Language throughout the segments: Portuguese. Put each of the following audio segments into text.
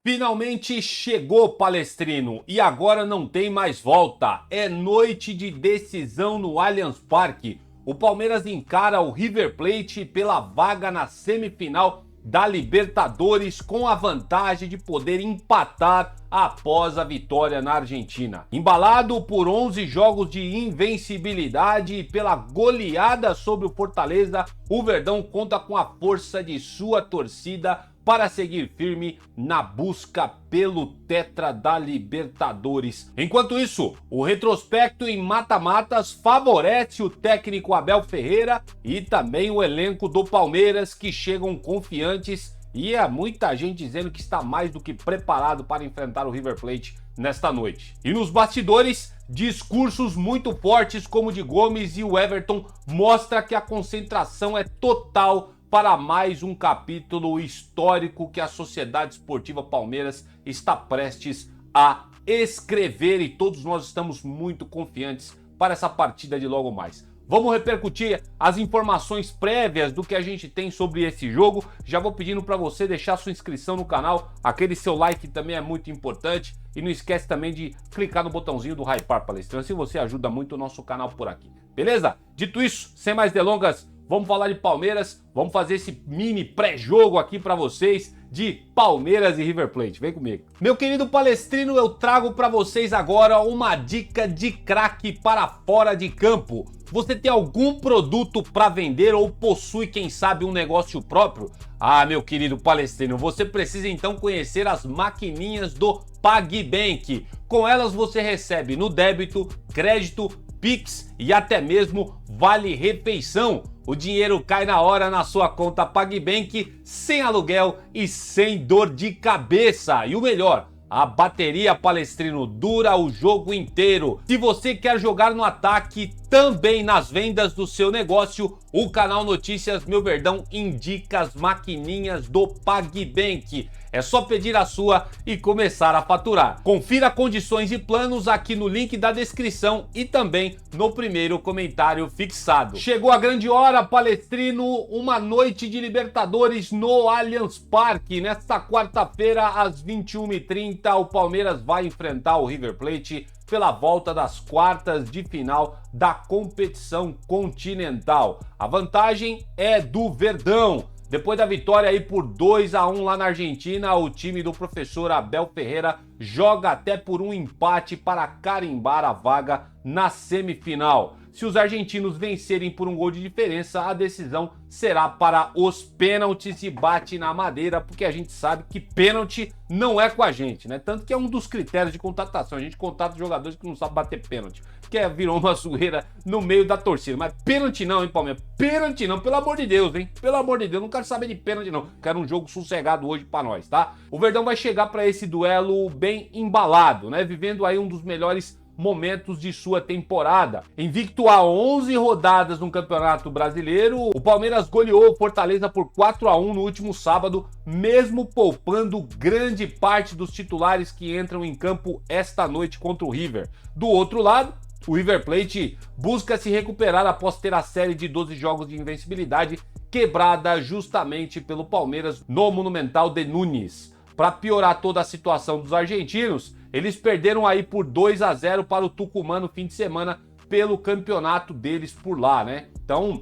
Finalmente chegou, Palestrino, e agora não tem mais volta. É noite de decisão no Allianz Parque. O Palmeiras encara o River Plate pela vaga na semifinal da Libertadores com a vantagem de poder empatar após a vitória na Argentina. Embalado por 11 jogos de invencibilidade e pela goleada sobre o Fortaleza, o Verdão conta com a força de sua torcida para seguir firme na busca pelo tetra da Libertadores. Enquanto isso, o retrospecto em mata-matas favorece o técnico Abel Ferreira e também o elenco do Palmeiras, que chegam confiantes, e há muita gente dizendo que está mais do que preparado para enfrentar o River Plate nesta noite. E nos bastidores, discursos muito fortes como o de Gomes e o Everton mostra que a concentração é total para mais um capítulo histórico que a Sociedade Esportiva Palmeiras está prestes a escrever, e todos nós estamos muito confiantes para essa partida de logo mais. Vamos repercutir as informações prévias do que a gente tem sobre esse jogo. Já vou pedindo para você deixar sua inscrição no canal, aquele seu like também é muito importante, e não esquece também de clicar no botãozinho do Hypar Palestrino, assim você ajuda muito o nosso canal por aqui. Beleza? Dito isso, sem mais delongas, vamos falar de Palmeiras, vamos fazer esse mini pré-jogo aqui para vocês de Palmeiras e River Plate. Vem comigo. Meu querido Palestrino, eu trago para vocês agora uma dica de craque para fora de campo. Você tem algum produto para vender ou possui, quem sabe, um negócio próprio? Ah, meu querido Palestrino, você precisa então conhecer as maquininhas do PagBank. Com elas você recebe no débito, crédito, Pix e até mesmo vale refeição. O dinheiro cai na hora na sua conta PagBank, sem aluguel e sem dor de cabeça. E o melhor, a bateria, Palestrino, dura o jogo inteiro. Se você quer jogar no ataque, também nas vendas do seu negócio, o canal Notícias Meu Verdão indica as maquininhas do PagBank. É só pedir a sua e começar a faturar. Confira condições e planos aqui no link da descrição e também no primeiro comentário fixado. Chegou a grande hora, Palestrino, uma noite de Libertadores no Allianz Parque. Nesta quarta-feira, às 21h30, o Palmeiras vai enfrentar o River Plate pela volta das quartas de final da competição continental. A vantagem é do Verdão. Depois da vitória aí por 2-1 lá na Argentina, o time do professor Abel Ferreira joga até por um empate para carimbar a vaga na semifinal. Se os argentinos vencerem por um gol de diferença, a decisão será para os pênaltis e bate na madeira, porque a gente sabe que pênalti não é com a gente, né? Tanto que é um dos critérios de contratação. A gente contrata jogadores que não sabem bater pênalti, que virou uma zoeira no meio da torcida. Mas pênalti não, hein, Palmeiras? Pênalti não, pelo amor de Deus, hein? Pelo amor de Deus, não quero saber de pênalti não. Quero um jogo sossegado hoje pra nós, tá? O Verdão vai chegar para esse duelo bem embalado, né? Vivendo aí um dos melhores momentos de sua temporada. Invicto a 11 rodadas no Campeonato Brasileiro, o Palmeiras goleou o Fortaleza por 4-1 no último sábado, mesmo poupando grande parte dos titulares que entram em campo esta noite contra o River. Do outro lado, o River Plate busca se recuperar após ter a série de 12 jogos de invencibilidade quebrada justamente pelo Palmeiras no Monumental de Nunes. Para piorar toda a situação dos argentinos, eles perderam aí por 2-0 para o Tucumã no fim de semana pelo campeonato deles por lá, né? Então,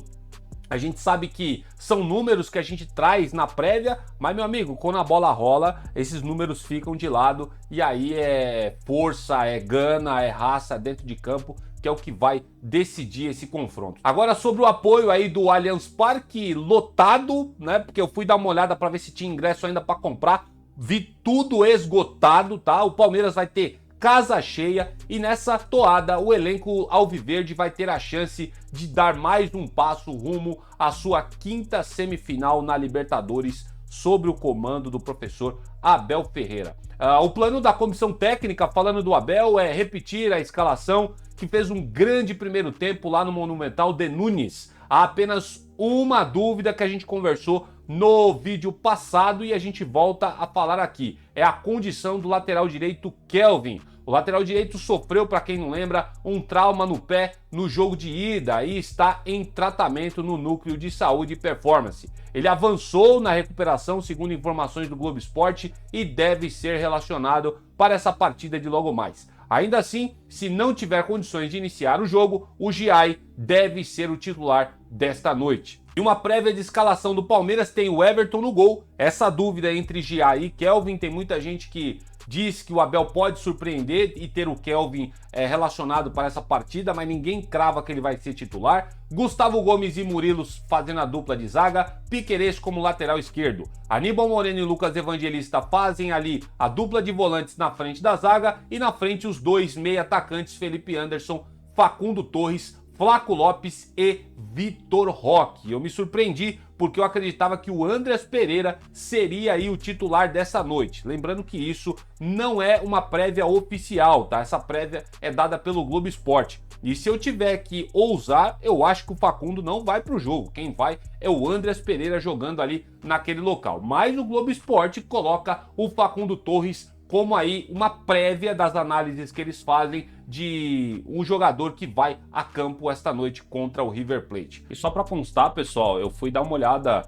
a gente sabe que são números que a gente traz na prévia, mas, meu amigo, quando a bola rola, esses números ficam de lado e aí é força, é gana, é raça dentro de campo, que é o que vai decidir esse confronto. Agora, sobre o apoio aí do Allianz Parque, lotado, né? Porque eu fui dar uma olhada para ver se tinha ingresso ainda para comprar. Vi tudo esgotado, tá? O Palmeiras vai ter casa cheia e nessa toada o elenco alviverde vai ter a chance de dar mais um passo rumo à sua quinta semifinal na Libertadores sob o comando do professor Abel Ferreira. O plano da comissão técnica, falando do Abel, é repetir a escalação que fez um grande primeiro tempo lá no Monumental de Nunes. Há apenas uma dúvida que a gente conversou no vídeo passado e a gente volta a falar aqui. É a condição do lateral direito Kelvin. O lateral direito sofreu, para quem não lembra, um trauma no pé no jogo de ida e está em tratamento no núcleo de saúde e performance. Ele avançou na recuperação, segundo informações do Globo Esporte, e deve ser relacionado para essa partida de logo mais. Ainda assim, se não tiver condições de iniciar o jogo, o Giai deve ser o titular desta noite. E uma prévia de escalação do Palmeiras tem o Everton no gol. Essa dúvida entre Giai e Kelvin, tem muita gente que diz que o Abel pode surpreender e ter o Kelvin relacionado para essa partida, mas ninguém crava que ele vai ser titular. Gustavo Gomes e Murilo fazendo a dupla de zaga, Piquerez como lateral esquerdo. Aníbal Moreno e Lucas Evangelista fazem ali a dupla de volantes na frente da zaga e na frente os dois meia atacantes, Felipe Anderson, Facundo Torres, Flaco Lopes e Vitor Roque. Eu me surpreendi porque eu acreditava que o Andreas Pereira seria aí o titular dessa noite. Lembrando que isso não é uma prévia oficial, tá? Essa prévia é dada pelo Globo Esporte. E se eu tiver que ousar, eu acho que o Facundo não vai pro jogo. Quem vai é o Andreas Pereira jogando ali naquele local. Mas o Globo Esporte coloca o Facundo Torres como aí uma prévia das análises que eles fazem de um jogador que vai a campo esta noite contra o River Plate. E só para constar, pessoal, eu fui dar uma olhada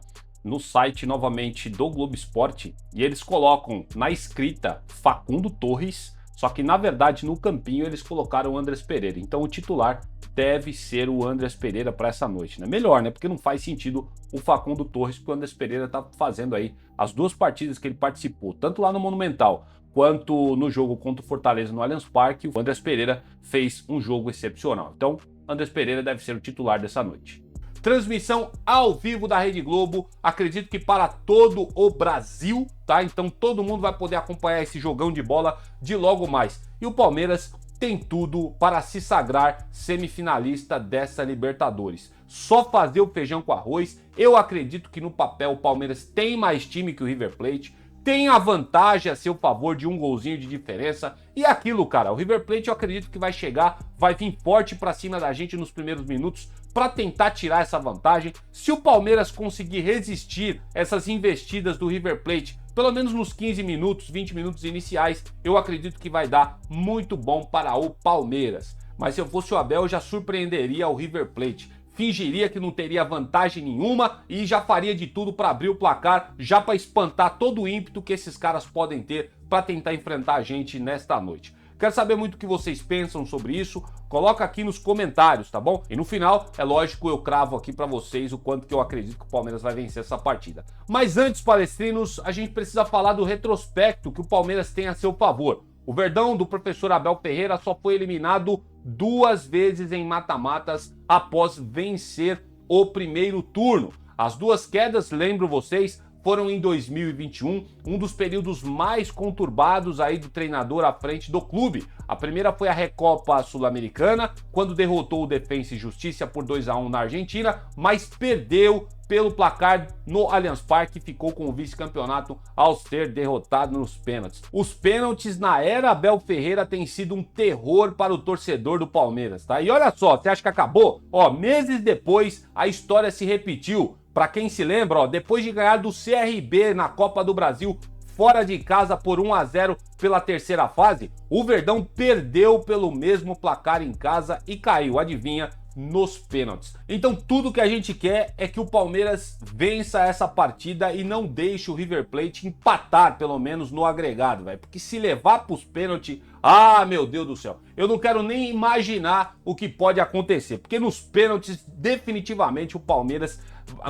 no site novamente do Globo Esporte e eles colocam na escrita Facundo Torres, só que na verdade no campinho eles colocaram o Andreas Pereira. Então o titular deve ser o Andreas Pereira para essa noite, né? Melhor, né? Porque não faz sentido o Facundo Torres, porque o Andreas Pereira tá fazendo aí as duas partidas que ele participou, tanto lá no Monumental quanto no jogo contra o Fortaleza no Allianz Parque. O Andreas Pereira fez um jogo excepcional. Então, Andreas Pereira deve ser o titular dessa noite. Transmissão ao vivo da Rede Globo, acredito que para todo o Brasil, tá? Então todo mundo vai poder acompanhar esse jogão de bola de logo mais. E o Palmeiras tem tudo para se sagrar semifinalista dessa Libertadores. Só fazer o feijão com arroz. Eu acredito que no papel o Palmeiras tem mais time que o River Plate, tem a vantagem a seu favor de um golzinho de diferença. E aquilo, cara, o River Plate eu acredito que vai chegar, vai vir forte pra cima da gente nos primeiros minutos para tentar tirar essa vantagem. Se o Palmeiras conseguir resistir essas investidas do River Plate, pelo menos nos 15 minutos, 20 minutos iniciais, eu acredito que vai dar muito bom para o Palmeiras. Mas se eu fosse o Abel, eu já surpreenderia o River Plate. Fingiria que não teria vantagem nenhuma e já faria de tudo para abrir o placar, já para espantar todo o ímpeto que esses caras podem ter para tentar enfrentar a gente nesta noite. Quero saber muito o que vocês pensam sobre isso, coloca aqui nos comentários, tá bom? E no final, é lógico, eu cravo aqui para vocês o quanto que eu acredito que o Palmeiras vai vencer essa partida. Mas antes, palestrinos, a gente precisa falar do retrospecto que o Palmeiras tem a seu favor. O Verdão do professor Abel Ferreira só foi eliminado 2 vezes em mata-matas após vencer o primeiro turno. As 2 quedas, lembro vocês, foram em 2021, um dos períodos mais conturbados aí do treinador à frente do clube. A primeira foi a Recopa Sul-Americana, quando derrotou o Defensa e Justiça por 2-1 na Argentina, mas perdeu pelo placar no Allianz Parque e ficou com o vice-campeonato ao ser derrotado nos pênaltis. Os pênaltis na era Abel Ferreira têm sido um terror para o torcedor do Palmeiras, tá? E olha só, você acha que acabou? Ó, meses depois a história se repetiu. Para quem se lembra, ó, depois de ganhar do CRB na Copa do Brasil fora de casa por 1-0 pela terceira fase, o Verdão perdeu pelo mesmo placar em casa e caiu, adivinha, nos pênaltis. Então tudo que a gente quer é que o Palmeiras vença essa partida e não deixe o River Plate empatar pelo menos no agregado, velho. Porque se levar pros pênaltis, ah, meu Deus do céu, eu não quero nem imaginar o que pode acontecer, porque nos pênaltis definitivamente o Palmeiras,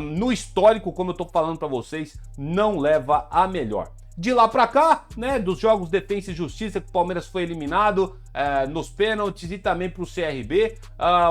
no histórico, como eu tô falando para vocês, não leva a melhor. De lá pra cá, né, dos jogos Defensa e Justiça que o Palmeiras foi eliminado nos pênaltis e também pro CRB,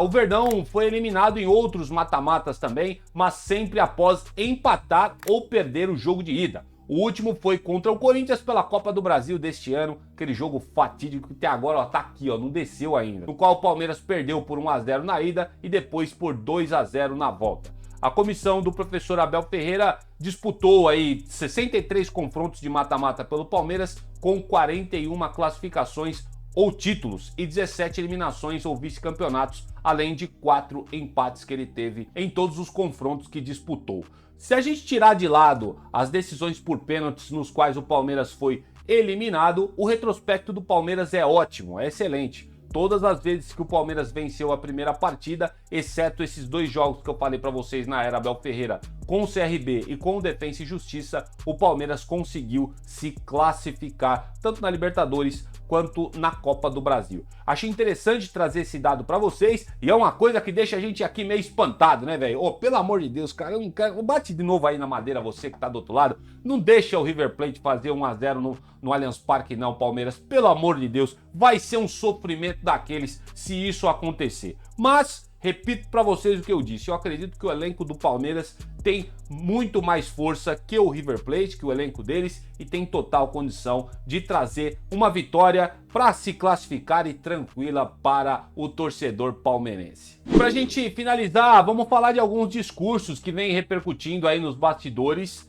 o Verdão foi eliminado em outros mata-matas também, mas sempre após empatar ou perder o jogo de ida. O último foi contra o Corinthians pela Copa do Brasil deste ano, aquele jogo fatídico que até agora, ó, tá aqui, ó, não desceu ainda, no qual o Palmeiras perdeu por 1-0 na ida e depois por 2-0 na volta. A comissão do professor Abel Ferreira disputou aí 63 confrontos de mata-mata pelo Palmeiras, com 41 classificações ou títulos e 17 eliminações ou vice-campeonatos, além de 4 empates que ele teve em todos os confrontos que disputou. Se a gente tirar de lado as decisões por pênaltis nos quais o Palmeiras foi eliminado, o retrospecto do Palmeiras é ótimo, é excelente. Todas as vezes que o Palmeiras venceu a primeira partida, exceto esses 2 jogos que eu falei para vocês na era Abel Ferreira, com o CRB e com o Defensa e Justiça, o Palmeiras conseguiu se classificar tanto na Libertadores quanto na Copa do Brasil. Achei interessante trazer esse dado para vocês e é uma coisa que deixa a gente aqui meio espantado, né, velho? Ô, pelo amor de Deus, cara, eu não quero... Bate de novo aí na madeira, você que tá do outro lado. Não deixa o River Plate fazer 1 a 0 no Allianz Parque não, Palmeiras. Pelo amor de Deus, vai ser um sofrimento daqueles se isso acontecer. Mas... repito para vocês o que eu disse, eu acredito que o elenco do Palmeiras tem muito mais força que o River Plate, que o elenco deles, e tem total condição de trazer uma vitória para se classificar e tranquila para o torcedor palmeirense. Para a gente finalizar, vamos falar de alguns discursos que vêm repercutindo aí nos bastidores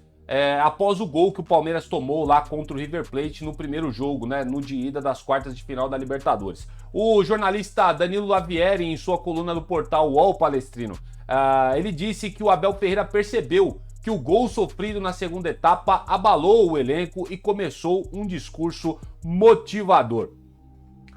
após o gol que o Palmeiras tomou lá contra o River Plate no primeiro jogo, né, no de ida das quartas de final da Libertadores. O jornalista Danilo Lavieri, em sua coluna do portal UOL Palestrino, ele disse que o Abel Ferreira percebeu que o gol sofrido na segunda etapa abalou o elenco e começou um discurso motivador.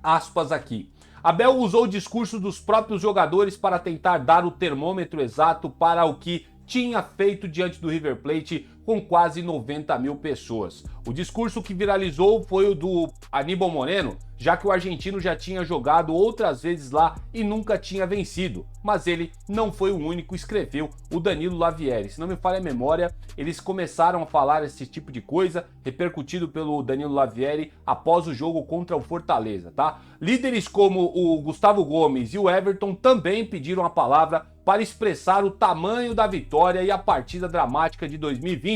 Aspas aqui. Abel usou o discurso dos próprios jogadores para tentar dar o termômetro exato para o que tinha feito diante do River Plate com quase 90 mil pessoas. O discurso que viralizou foi o do Aníbal Moreno, já que o argentino já tinha jogado outras vezes lá e nunca tinha vencido. Mas ele não foi o único, escreveu o Danilo Lavieri. Se não me falha a memória, eles começaram a falar esse tipo de coisa, repercutido pelo Danilo Lavieri após o jogo contra o Fortaleza, tá? Líderes como o Gustavo Gomes e o Everton também pediram a palavra para expressar o tamanho da vitória e a partida dramática de 2020.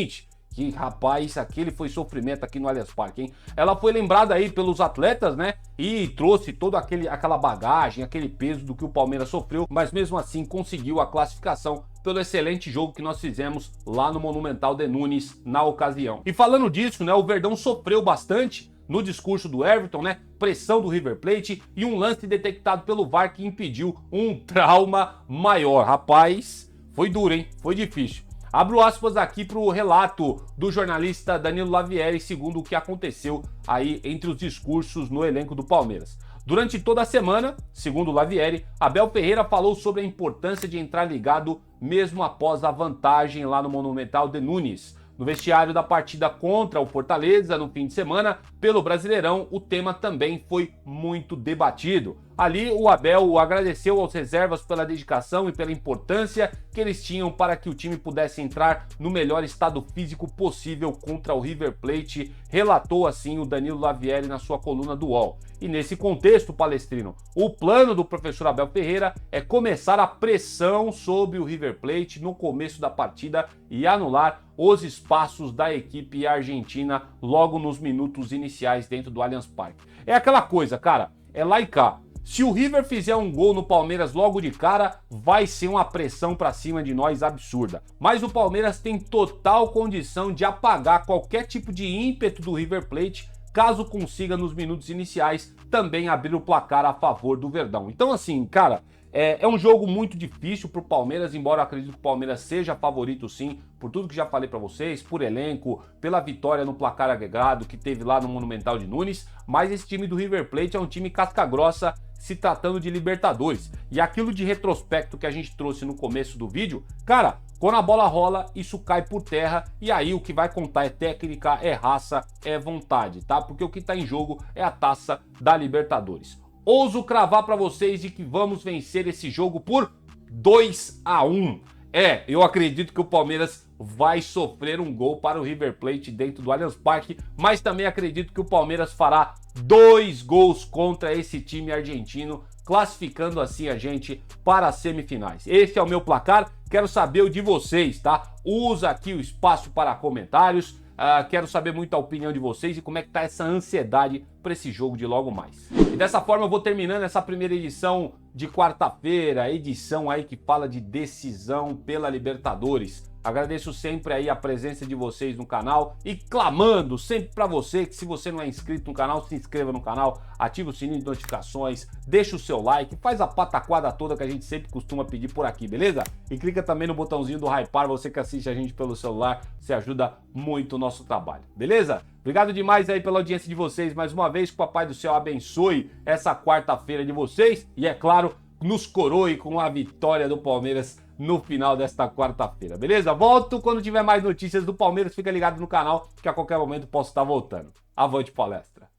Que, rapaz, aquele foi sofrimento aqui no Allianz Parque, hein? Ela foi lembrada aí pelos atletas, né? E trouxe toda aquela bagagem, aquele peso do que o Palmeiras sofreu, mas mesmo assim conseguiu a classificação pelo excelente jogo que nós fizemos lá no Monumental de Nunes na ocasião. E falando disso, né? O Verdão sofreu bastante no discurso do Everton, né? Pressão do River Plate e um lance detectado pelo VAR que impediu um trauma maior. Rapaz, foi duro, hein? Foi difícil. Abro aspas aqui para o relato do jornalista Danilo Lavieri, segundo o que aconteceu aí entre os discursos no elenco do Palmeiras. Durante toda a semana, segundo Lavieri, Abel Ferreira falou sobre a importância de entrar ligado mesmo após a vantagem lá no Monumental de Nunes. No vestiário da partida contra o Fortaleza no fim de semana, pelo Brasileirão, o tema também foi muito debatido. Ali, o Abel agradeceu aos reservas pela dedicação e pela importância que eles tinham para que o time pudesse entrar no melhor estado físico possível contra o River Plate, relatou assim o Danilo Lavieri na sua coluna do UOL. E nesse contexto, Palestrino, o plano do professor Abel Ferreira é começar a pressão sobre o River Plate no começo da partida e anular os espaços da equipe argentina logo nos minutos iniciais dentro do Allianz Parque. É aquela coisa, cara, é lá e cá. Se o River fizer um gol no Palmeiras logo de cara, vai ser uma pressão pra cima de nós absurda. Mas o Palmeiras tem total condição de apagar qualquer tipo de ímpeto do River Plate, caso consiga nos minutos iniciais também abrir o placar a favor do Verdão. Então assim, cara, é um jogo muito difícil pro Palmeiras, embora eu acredite que o Palmeiras seja favorito sim, por tudo que já falei pra vocês, por elenco, pela vitória no placar agregado que teve lá no Monumental de Nunes, mas esse time do River Plate é um time casca-grossa se tratando de Libertadores. E aquilo de retrospecto que a gente trouxe no começo do vídeo, cara, quando a bola rola, isso cai por terra e aí o que vai contar é técnica, é raça, é vontade, tá? Porque o que tá em jogo é a taça da Libertadores. Ouso cravar pra vocês de que vamos vencer esse jogo por 2 a 1. Eu acredito que o Palmeiras vai sofrer um gol para o River Plate dentro do Allianz Parque, mas também acredito que o Palmeiras fará 2 gols contra esse time argentino, classificando assim a gente para as semifinais. Esse é o meu placar, quero saber o de vocês, tá? Usa aqui o espaço para comentários, quero saber muito a opinião de vocês e como é que tá essa ansiedade para esse jogo de logo mais. E dessa forma eu vou terminando essa primeira edição de quarta-feira, edição aí que fala de decisão pela Libertadores. Agradeço sempre aí a presença de vocês no canal e clamando sempre para você que se você não é inscrito no canal, se inscreva no canal, ativa o sininho de notificações, deixa o seu like, faz a pataquada toda que a gente sempre costuma pedir por aqui, beleza? E clica também no botãozinho do hypar, você que assiste a gente pelo celular, você ajuda muito o nosso trabalho, beleza? Obrigado demais aí pela audiência de vocês mais uma vez, que o Papai do Céu abençoe essa quarta-feira de vocês e, é claro, nos coroe com a vitória do Palmeiras no final desta quarta-feira, beleza? Volto quando tiver mais notícias do Palmeiras, fica ligado no canal que a qualquer momento posso estar voltando. Avante palestra!